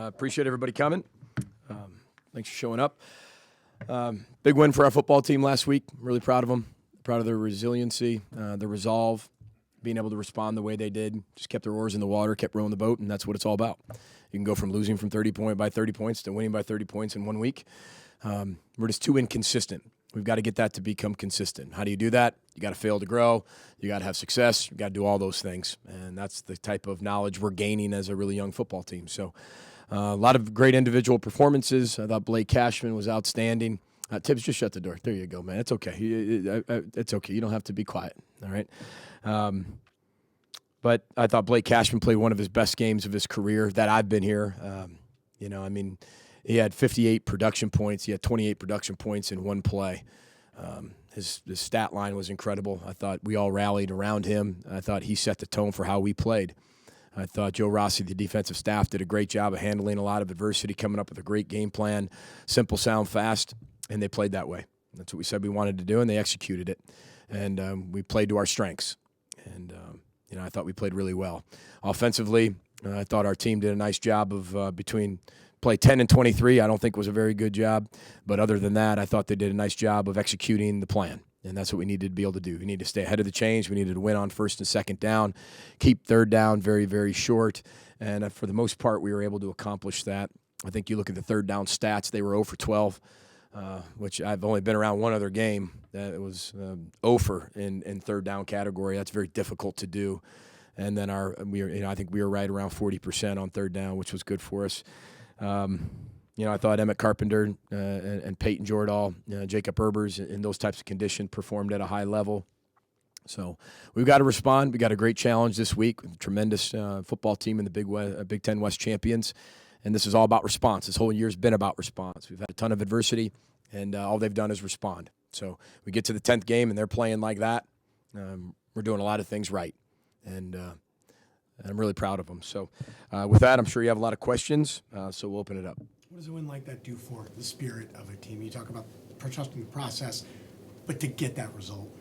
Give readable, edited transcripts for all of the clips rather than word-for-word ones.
Appreciate everybody coming. Thanks for showing up. Big win for our football team last week. I'm really proud of them. Proud of their resiliency, their resolve, being able to respond the way they did. Just kept their oars in the water, kept rowing the boat, and that's what it's all about. You can go from losing from 30 points to winning by 30 points in 1 week. We're just too inconsistent. We've got to get that to become consistent. How do you do that? You got to fail to grow. You got to have success. You got to do all those things, and that's the type of knowledge we're gaining as a really young football team. So, a lot of great individual performances. I thought Blake Cashman was outstanding. Tibbs, just shut the door. There you go, man. It's okay. It's okay. You don't have to be quiet. All right. But I thought Blake Cashman played one of his best games of his career that I've been here. He had 58 production points. He had 28 production points in one play. His stat line was incredible. I thought we all rallied around him. I thought he set the tone for how we played. I thought Joe Rossi, the defensive staff, did a great job of handling a lot of adversity, coming up with a great game plan, simple, sound, fast, and they played that way. That's what we said we wanted to do, and they executed it. And we played to our strengths. And, I thought we played really well. Offensively, I thought our team did a nice job of between play 10 and 23. I don't think was a very good job. But other than that, I thought they did a nice job of executing the plan. And that's what we needed to be able to do. We need to stay ahead of the change. We needed to win on first and second down, keep third down very, very short. And for the most part, we were able to accomplish that. I think you look at the third down stats, they were 0 for 12, which I've only been around one other game. It was 0 for in third down category. That's very difficult to do. And then I think we were right around 40% on third down, which was good for us. I thought Emmett Carpenter and Peyton Jordahl, Jacob Herbers in those types of conditions performed at a high level. So we've got to respond. We got a great challenge this week with a tremendous football team in the Big Ten West champions. And this is all about response. This whole year's been about response. We've had a ton of adversity, and all they've done is respond. So we get to the 10th game, and they're playing like that. We're doing a lot of things right. And I'm really proud of them. So with that, I'm sure you have a lot of questions, so we'll open it up. What does a win like that do for the spirit of a team? You talk about trusting the process, but to get that result.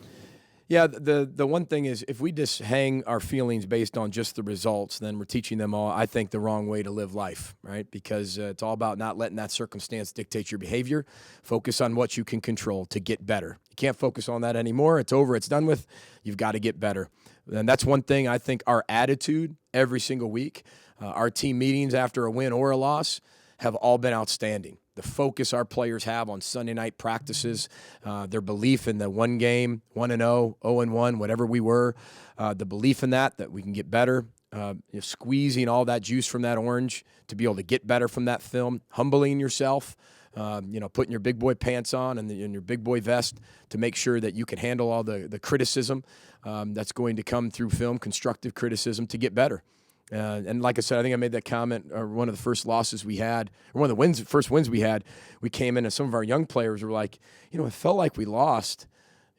Yeah, the one thing is if we just hang our feelings based on just the results, then we're teaching them all, I think, the wrong way to live life, right? Because it's all about not letting that circumstance dictate your behavior. Focus on what you can control to get better. You can't focus on that anymore. It's over. It's done with. You've got to get better. And that's one thing I think our attitude every single week, our team meetings after a win or a loss have all been outstanding. The focus our players have on Sunday night practices, their belief in the one game, 1-0, 0-1, whatever we were, the belief in that we can get better, squeezing all that juice from that orange to be able to get better from that film, humbling yourself, putting your big boy pants on and your big boy vest to make sure that you can handle all the criticism that's going to come through film, constructive criticism to get better. And like I said, I think I made that comment, or one of the first losses we had, or one of the first wins we had, we came in and some of our young players were like, it felt like we lost,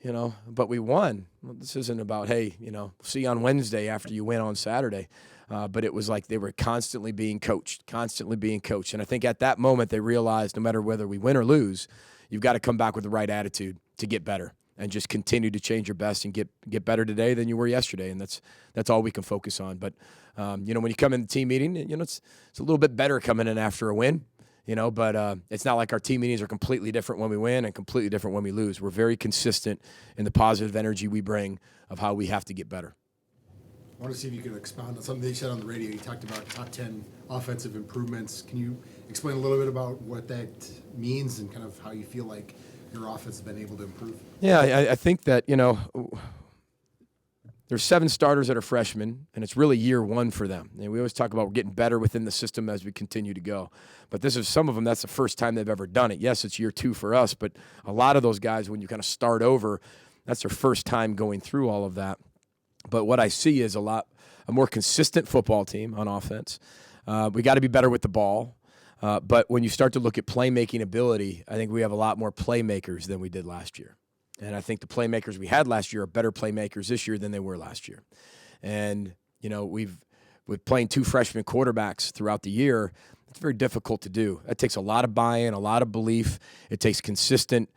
but we won. Well, this isn't about, hey, see you on Wednesday after you win on Saturday. But it was like they were constantly being coached. And I think at that moment they realized no matter whether we win or lose, you've got to come back with the right attitude to get better and just continue to change your best and get better today than you were yesterday. And that's all we can focus on. But, when you come in the team meeting, it's a little bit better coming in after a win, but it's not like our team meetings are completely different when we win and completely different when we lose. We're very consistent in the positive energy we bring of how we have to get better. I want to see if you could expound on something that you said on the radio. You talked about top 10 offensive improvements. Can you explain a little bit about what that means and kind of how you feel like your offense has been able to improve? Yeah, I think that, there's 7 starters that are freshmen, and it's really year one for them. And we always talk about we're getting better within the system as we continue to go. But this is some of them, that's the first time they've ever done it. Yes, it's year 2 for us, but a lot of those guys, when you kind of start over, that's their first time going through all of that. But what I see is a more consistent football team on offense. We got to be better with the ball. But when you start to look at playmaking ability, I think we have a lot more playmakers than we did last year. And I think the playmakers we had last year are better playmakers this year than they were last year. And, we've playing 2 freshman quarterbacks throughout the year. It's very difficult to do. It takes a lot of buy-in, a lot of belief. It takes consistent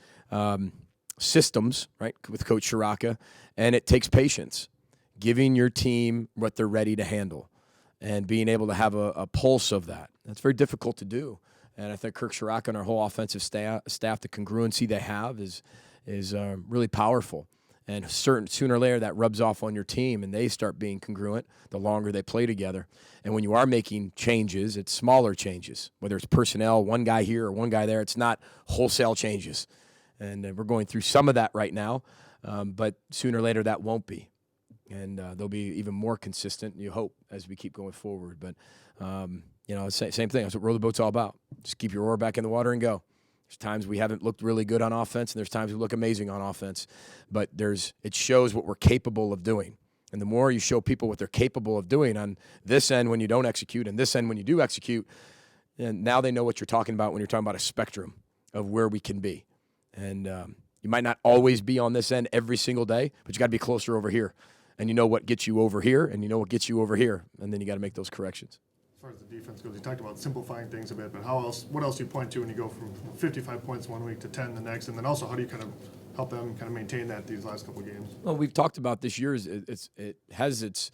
systems, right, with Coach Shiraka. And it takes patience, giving your team what they're ready to handle and being able to have a pulse of that. It's very difficult to do. And I think Kirk Sherrack and our whole offensive staff, the congruency they have is really powerful. And sooner or later, that rubs off on your team, and they start being congruent the longer they play together. And when you are making changes, it's smaller changes, whether it's personnel, one guy here or one guy there. It's not wholesale changes. And we're going through some of that right now, but sooner or later that won't be. And they'll be even more consistent, you hope, as we keep going forward. But, same thing. That's what Row the Boat's all about. Just keep your oar back in the water and go. There's times we haven't looked really good on offense, and there's times we look amazing on offense. But it shows what we're capable of doing. And the more you show people what they're capable of doing on this end when you don't execute and this end when you do execute, and now they know what you're talking about when you're talking about a spectrum of where we can be. And you might not always be on this end every single day, but you got to be closer over here. And you know what gets you over here, and you know what gets you over here. And then you got to make those corrections. As far as the defense goes, you talked about simplifying things a bit, but what else do you point to when you go from 55 points one week to 10 the next? And then also, how do you kind of help them kind of maintain that these last couple of games? Well, we've talked about this year. It has its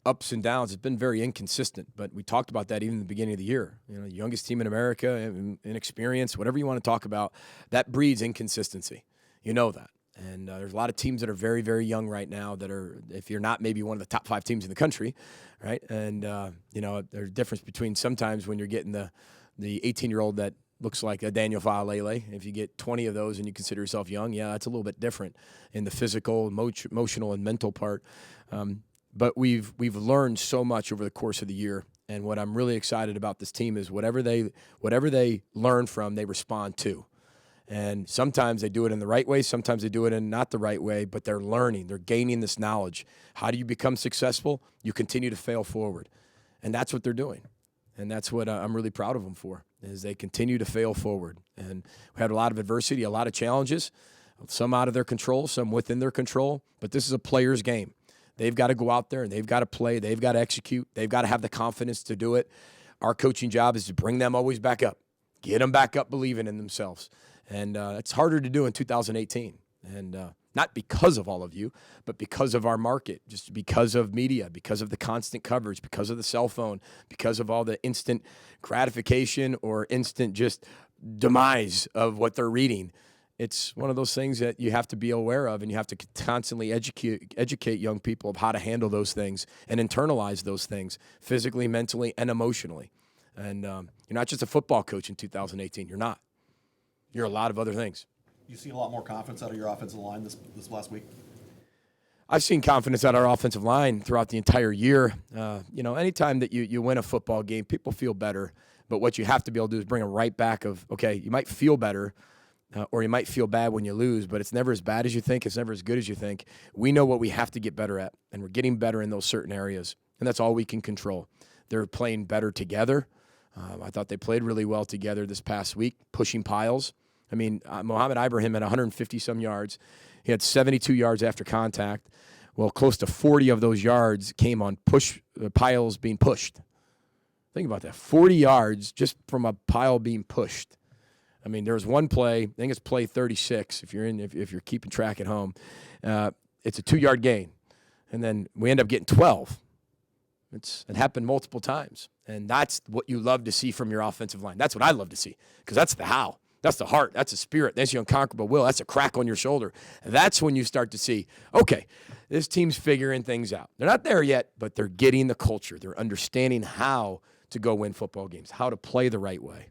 ups and downs. It's been very inconsistent, but we talked about that even in the beginning of the year. Youngest team in America, inexperience, whatever you want to talk about, that breeds inconsistency. You know that. And there's a lot of teams that are very, very young right now that are, if you're not maybe one of the top 5 teams in the country, right? And, there's a difference between sometimes when you're getting the 18-year-old that looks like a Daniel Faalele. If you get 20 of those and you consider yourself young, yeah, that's a little bit different in the physical, emotional, and mental part. But we've learned so much over the course of the year. And what I'm really excited about this team is whatever they learn from, they respond to. And sometimes they do it in the right way, sometimes they do it in not the right way, but they're learning, they're gaining this knowledge. How do you become successful? You continue to fail forward. And that's what they're doing. And that's what I'm really proud of them for, is they continue to fail forward. And we had a lot of adversity, a lot of challenges, some out of their control, some within their control, but this is a player's game. They've got to go out there and they've got to play, they've got to execute, they've got to have the confidence to do it. Our coaching job is to bring them always back up, get them back up believing in themselves. And it's harder to do in 2018. And not because of all of you, but because of our market, just because of media, because of the constant coverage, because of the cell phone, because of all the instant gratification or instant just demise of what they're reading. It's one of those things that you have to be aware of, and you have to constantly educate young people of how to handle those things and internalize those things physically, mentally, and emotionally. And you're not just a football coach in 2018. You're not. You're a lot of other things. You see a lot more confidence out of your offensive line this last week? I've seen confidence out of our offensive line throughout the entire year. Anytime that you win a football game, people feel better. But what you have to be able to do is bring them right back of, okay, you might feel better or you might feel bad when you lose, but it's never as bad as you think. It's never as good as you think. We know what we have to get better at, and we're getting better in those certain areas. And that's all we can control. They're playing better together. I thought they played really well together this past week, pushing piles. I mean, Mohamed Ibrahim had 150-some yards. He had 72 yards after contact. Well, close to 40 of those yards came on piles being pushed. Think about that. 40 yards just from a pile being pushed. I mean, there was one play, I think it's play 36, if you're keeping track at home. It's a 2-yard gain. And then we end up getting 12. It happened multiple times. And that's what you love to see from your offensive line. That's what I love to see, because that's the how. That's the heart. That's the spirit. That's the unconquerable will. That's a crack on your shoulder. That's when you start to see, okay, this team's figuring things out. They're not there yet, but they're getting the culture. They're understanding how to go win football games, how to play the right way.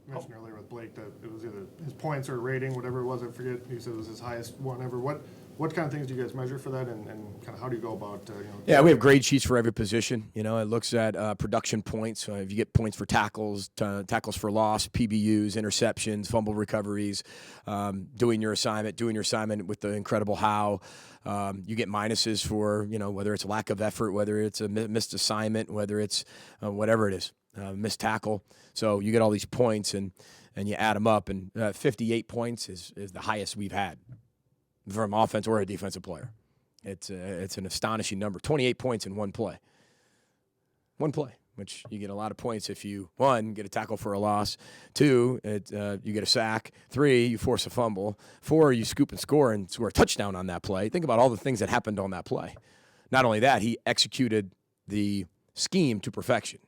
You mentioned earlier with Blake that it was either his points or rating, whatever it was, I forget. He said it was his highest one ever. What kind of things do you guys measure for that, and kind of how do you go about? Yeah, we have grade sheets for every position. It looks at production points. If you get points for tackles for loss, PBUs, interceptions, fumble recoveries, doing your assignment with the incredible how. You get minuses for whether it's lack of effort, whether it's a missed assignment, whether it's whatever it is, missed tackle. So you get all these points and you add them up, and 58 points is the highest we've had from offense or a defensive player. It's an astonishing number. 28 points in one play. One play, which you get a lot of points if you, 1, get a tackle for a loss, 2, you get a sack, 3, you force a fumble, 4, you scoop and score a touchdown on that play. Think about all the things that happened on that play. Not only that, he executed the scheme to perfection.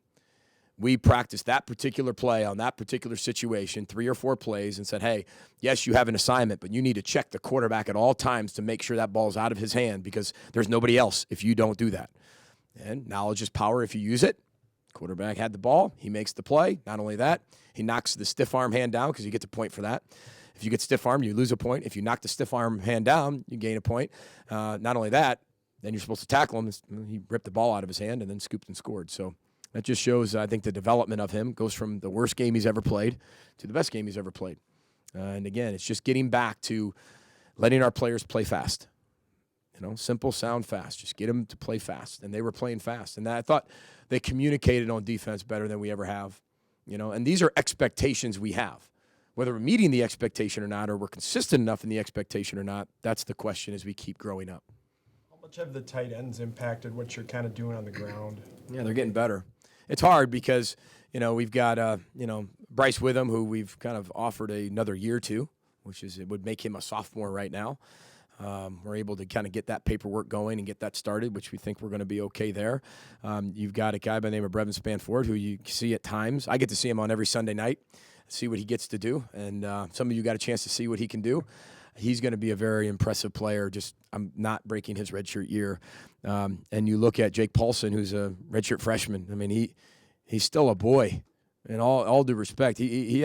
we practiced that particular play on that particular situation, 3 or 4 plays, and said, hey, yes, you have an assignment, but you need to check the quarterback at all times to make sure that ball's out of his hand because there's nobody else if you don't do that. And knowledge is power if you use it. Quarterback had the ball. He makes the play. Not only that, he knocks the stiff arm hand down because you get a point for that. If you get stiff arm, you lose a point. If you knock the stiff arm hand down, you gain a point. Not only that, then you're supposed to tackle him. He ripped the ball out of his hand and then scooped and scored. So that just shows, I think, the development of him goes from the worst game he's ever played to the best game he's ever played. And again, it's just getting back to letting our players play fast. Simple, sound, fast. Just get them to play fast. And they were playing fast. And I thought they communicated on defense better than we ever have. And these are expectations we have. Whether we're meeting the expectation or not, or we're consistent enough in the expectation or not, that's the question as we keep growing up. How much have the tight ends impacted what you're kind of doing on the ground? Yeah, they're getting better. It's hard because, we've got, Bryce Witham, who we've kind of offered another year to, it would make him a sophomore right now. We're able to kind of get that paperwork going and get that started, which we think we're going to be okay there. You've got a guy by the name of Brevin Spanford, who you see at times. I get to see him on every Sunday night, see what he gets to do. And some of you got a chance to see what he can do. He's going to be a very impressive player. I'm not breaking his redshirt year. And you look at Jake Paulson, who's a redshirt freshman. I mean, he's still a boy. In all due respect, he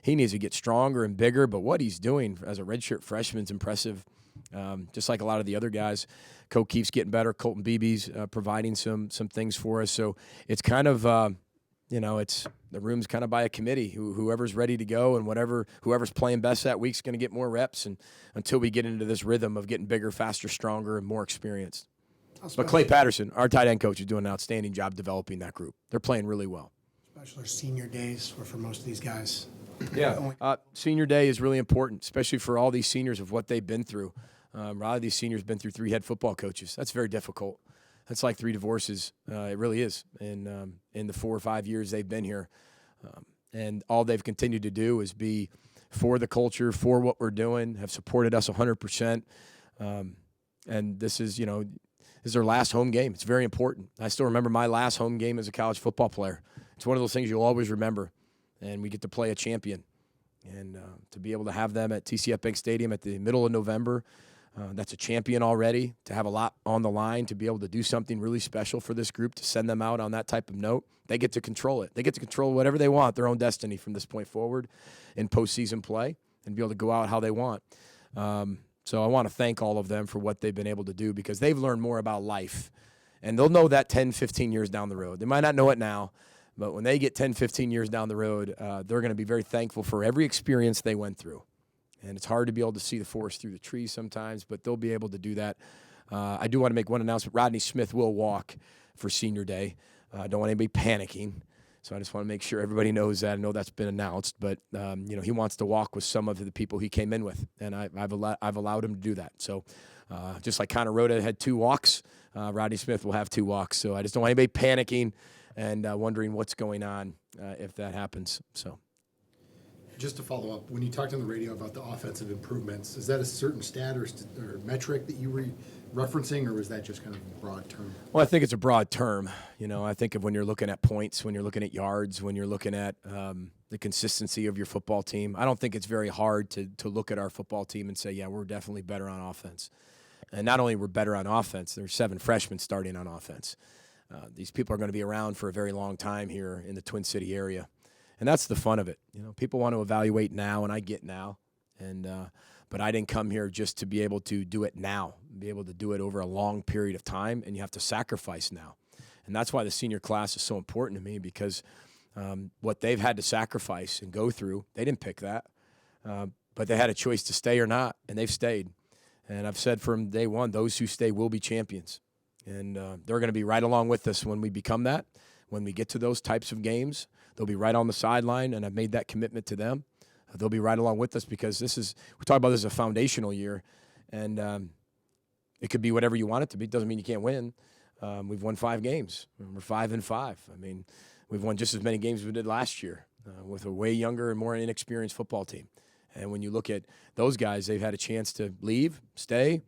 needs to get stronger and bigger. But what he's doing as a redshirt freshman is impressive. Just like a lot of the other guys, Coke keeps getting better. Colton Beebe's providing some things for us. So it's kind of it's the room's kind of by a committee. Whoever's ready to go and whoever's playing best that week's going to get more reps. And until we get into this rhythm of getting bigger, faster, stronger, and more experienced. But Clay Patterson, our tight end coach, is doing an outstanding job developing that group. They're playing really well. Especially senior days were for most of these guys. Yeah, senior day is really important, especially for all these seniors of what they've been through. A lot of these seniors been through 3 head football coaches. That's very difficult. That's like 3 divorces. It really is in the 4 or 5 years they've been here. And all they've continued to do is be for the culture, for what we're doing, have supported us 100%. And this is their last home game. It's very important. I still remember my last home game as a college football player. It's one of those things you'll always remember. And we get to play a champion. And to be able to have them at TCF Bank Stadium at the middle of November, that's a champion already. To have a lot on the line, to be able to do something really special for this group, to send them out on that type of note, they get to control it. They get to control whatever they want, their own destiny from this point forward in postseason play, and be able to go out how they want. So I want to thank all of them for what they've been able to do, because they've learned more about life. And they'll know that 10, 15 years down the road. They might not know it now, but when they get 10, 15 years down the road, they're going to be very thankful for every experience they went through. And it's hard to be able to see the forest through the trees sometimes, but they'll be able to do that. I do want to make one announcement. Rodney Smith will walk for senior day. I don't want anybody panicking, so I just want to make sure everybody knows that. I know that's been announced, but he wants to walk with some of the people he came in with, and I've allowed him to do that. So just like Connor Rhoda had 2 walks, Rodney Smith will have 2 walks. So I just don't want anybody panicking and wondering what's going on if that happens. So. Just to follow up, when you talked on the radio about the offensive improvements, is that a certain stat or metric that you were referencing, or was that just kind of a broad term? Well, I think it's a broad term. I think of when you're looking at points, when you're looking at yards, when you're looking at the consistency of your football team. I don't think it's very hard to look at our football team and say, yeah, we're definitely better on offense. And not only we're better on offense, there's 7 freshmen starting on offense. These people are going to be around for a very long time here in the Twin City area. And that's the fun of it. People want to evaluate now, and I get now. But I didn't come here just to be able to do it now, be able to do it over a long period of time, and you have to sacrifice now. And that's why the senior class is so important to me, because what they've had to sacrifice and go through, they didn't pick that. But they had a choice to stay or not, and they've stayed. And I've said from day one, those who stay will be champions. And they're going to be right along with us when we become that. When we get to those types of games, they'll be right on the sideline, and I've made that commitment to them. They'll be right along with us, because we talk about this as a foundational year, and it could be whatever you want it to be. It doesn't mean you can't win. We've won 5 games. We're 5-5. I mean, we've won just as many games as we did last year with a way younger and more inexperienced football team. And when you look at those guys, they've had a chance to leave, stay,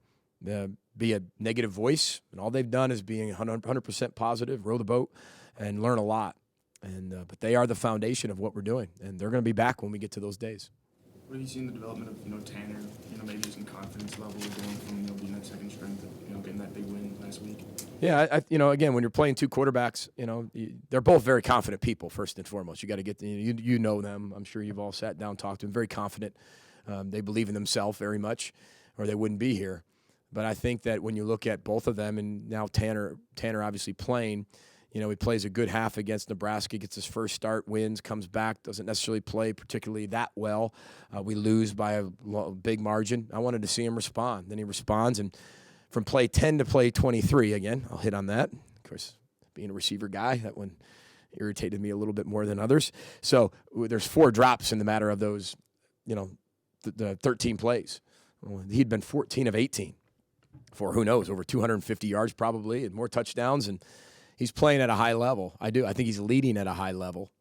be a negative voice, and all they've done is being 100% positive, row the boat, and learn a lot. But they are the foundation of what we're doing, and they're going to be back when we get to those days. What have you seen the development of, Tanner, maybe just in confidence level going from, being that second strength to, getting that big win last week? Yeah, again, when you're playing two quarterbacks, they're both very confident people, first and foremost. You got to get, you know them. I'm sure you've all sat down, talked to them, very confident. They believe in themselves very much, or they wouldn't be here. But I think that when you look at both of them, and now Tanner obviously playing, he plays a good half against Nebraska, gets his first start, wins, comes back, doesn't necessarily play particularly that well. We lose by a big margin. I wanted to see him respond. Then he responds, and from play 10 to play 23, again, I'll hit on that. Of course, being a receiver guy, that one irritated me a little bit more than others. So there's 4 drops in the matter of those, the 13 plays. Well, he'd been 14 of 18 for, who knows, over 250 yards probably and more touchdowns, and he's playing at a high level. I think he's leading at a high level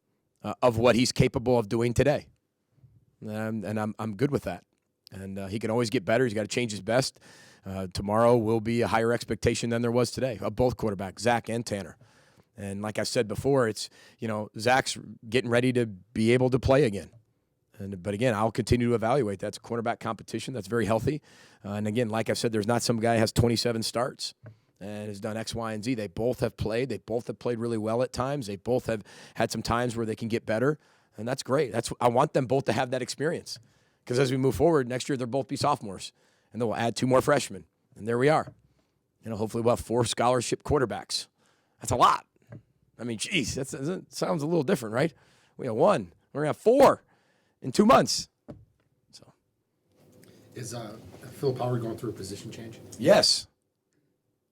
of what he's capable of doing today. And I'm good with that. And he can always get better. He's got to change his best. Tomorrow will be a higher expectation than there was today of both quarterbacks, Zach and Tanner. And like I said before, it's, Zach's getting ready to be able to play again. But again, I'll continue to evaluate. That's a quarterback competition. That's very healthy. And again, like I said, there's not some guy who has 27 starts and has done X, Y, and Z. They both have played. They both have played really well at times. They both have had some times where they can get better, and that's great. I want them both to have that experience, because as we move forward, next year they'll both be sophomores, and then we'll add 2 more freshmen, and there we are. Hopefully we'll have 4 scholarship quarterbacks. That's a lot. I mean, geez, that sounds a little different, right? We have 1. We're going to have 4 in 2 months. So, Is Philip Howard going through a position change? yes.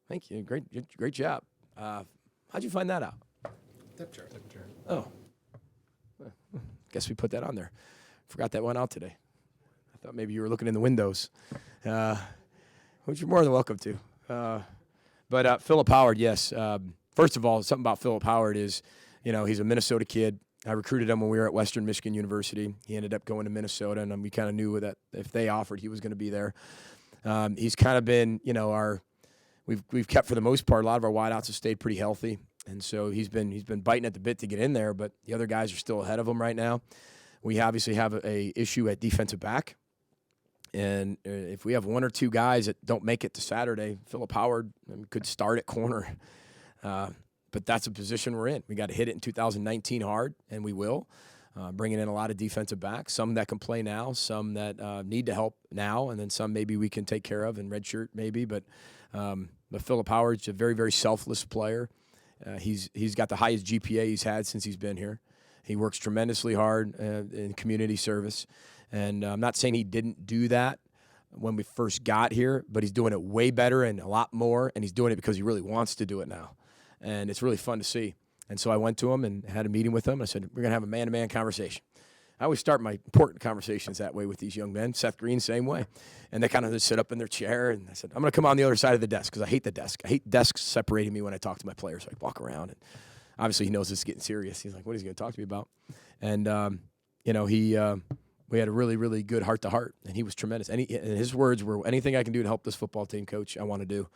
Thank you. Great job. How'd you find that out? Depth chart. Oh. Guess we put that on there. Forgot that one out today. I thought maybe you were looking in the windows, which you're more than welcome to. But Philip Howard, yes. First of all, something about Philip Howard is, he's a Minnesota kid. I recruited him when we were at Western Michigan University. He ended up going to Minnesota, and we kind of knew that if they offered, he was going to be there. He's kind of been, We've kept, for the most part, a lot of our wideouts have stayed pretty healthy, and so he's been biting at the bit to get in there. But the other guys are still ahead of him right now. We obviously have a issue at defensive back, and if we have 1 or 2 guys that don't make it to Saturday, Philip Howard could start at corner. But that's a position we're in. We got to hit it in 2019 hard, and we will. Bringing in a lot of defensive backs, some that can play now, some that need to help now, and then some maybe we can take care of in redshirt maybe. But Philip Howard's a very, very selfless player. He's got the highest GPA he's had since he's been here. He works tremendously hard in community service. And I'm not saying he didn't do that when we first got here, but he's doing it way better and a lot more, and he's doing it because he really wants to do it now. And it's really fun to see. And so I went to him and had a meeting with him. I said, we're going to have a man-to-man conversation. I always start my important conversations that way with these young men. Seth Green, same way. And they kind of just sit up in their chair, and I said, I'm going to come on the other side of the desk because I hate the desk. I hate desks separating me when I talk to my players. So I walk around, and obviously he knows this is getting serious. He's like, what is he going to talk to me about? And, we had a really, really good heart-to-heart, and he was tremendous. And his words were, anything I can do to help this football team, Coach, I want to do.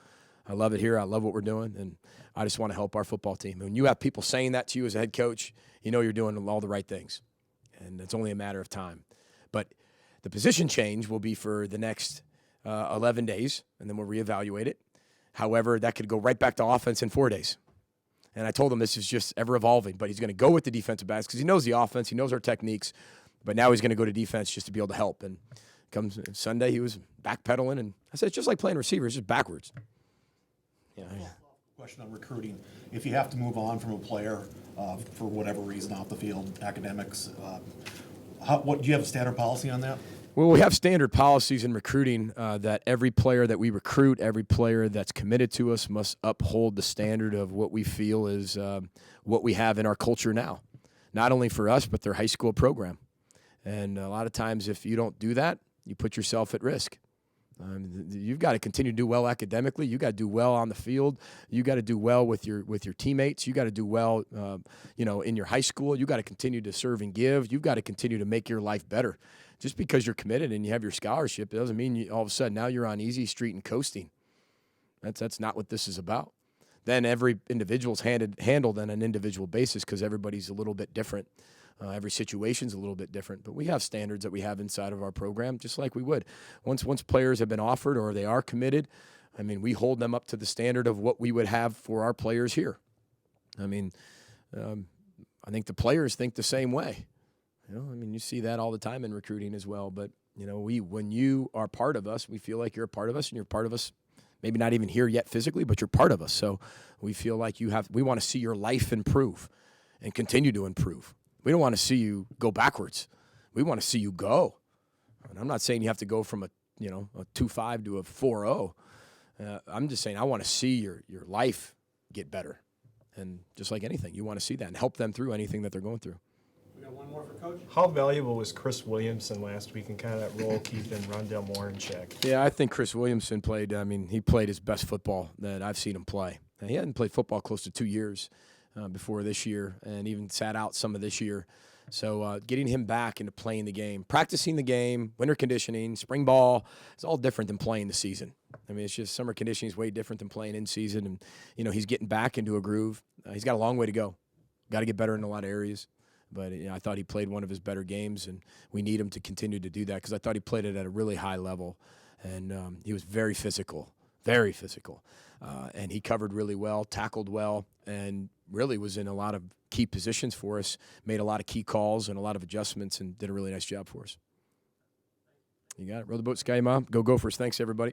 I love it here. I love what we're doing, and I just want to help our football team. And when you have people saying that to you as a head coach, you're doing all the right things, and it's only a matter of time. But the position change will be for the next 11 days, and then we'll reevaluate it. However, that could go right back to offense in 4 days. And I told him this is just ever-evolving, but he's going to go with the defensive backs because he knows the offense, he knows our techniques, but now he's going to go to defense just to be able to help. And comes Sunday, he was backpedaling, and I said, it's just like playing receiver, it's just backwards. Yeah. Question on recruiting. If you have to move on from a player for whatever reason off the field, academics, what do you have a standard policy on that? Well, we have standard policies in recruiting that every player that we recruit, every player that's committed to us must uphold the standard of what we feel is what we have in our culture now, not only for us, but their high school program. And a lot of times if you don't do that, you put yourself at risk. You've got to continue to do well academically. You got to do well on the field. You got to do well with your teammates. You got to do well, in your high school. You got to continue to serve and give. You've got to continue to make your life better. Just because you're committed and you have your scholarship, it doesn't mean all of a sudden now you're on easy street and coasting. That's not what this is about. then every individual's handled on an individual basis because everybody's a little bit different. Every situation's a little bit different, but we have standards that we have inside of our program, just like we would. Once players have been offered or they are committed, I mean, we hold them up to the standard of what we would have for our players here. I mean, I think the players think the same way. You know, I mean, you see that all the time in recruiting as well. But you know, when you are part of us, we feel like you're a part of us, and you're part of us. Maybe not even here yet physically, but you're part of us. So we feel like we want to see your life improve and continue to improve. We don't want to see you go backwards. We want to see you go. And I'm not saying you have to go from a 2.5 to a 4.0. I'm just saying I want to see your life get better. And just like anything, you want to see that and help them through anything that they're going through. We got one more for Coach. How valuable was Chris Williamson last week and kind of that role keeping Rondell Morinchak? Yeah, I think Chris Williamson he played his best football that I've seen him play. Now, he hadn't played football close to 2 years before this year, and even sat out some of this year. So getting him back into playing the game, practicing the game, winter conditioning, spring ball, it's all different than playing the season. I mean, it's just summer conditioning is way different than playing in season. And, you know, he's getting back into a groove. He's got a long way to go. Got to get better in a lot of areas. But I thought he played one of his better games, and we need him to continue to do that because I thought he played it at a really high level. And he was very physical, very physical. And he covered really well, tackled well, and really was in a lot of key positions for us, made a lot of key calls and a lot of adjustments, and did a really nice job for us. You got it. Row the boat, Sky Mom. Go Gophers. Thanks, everybody.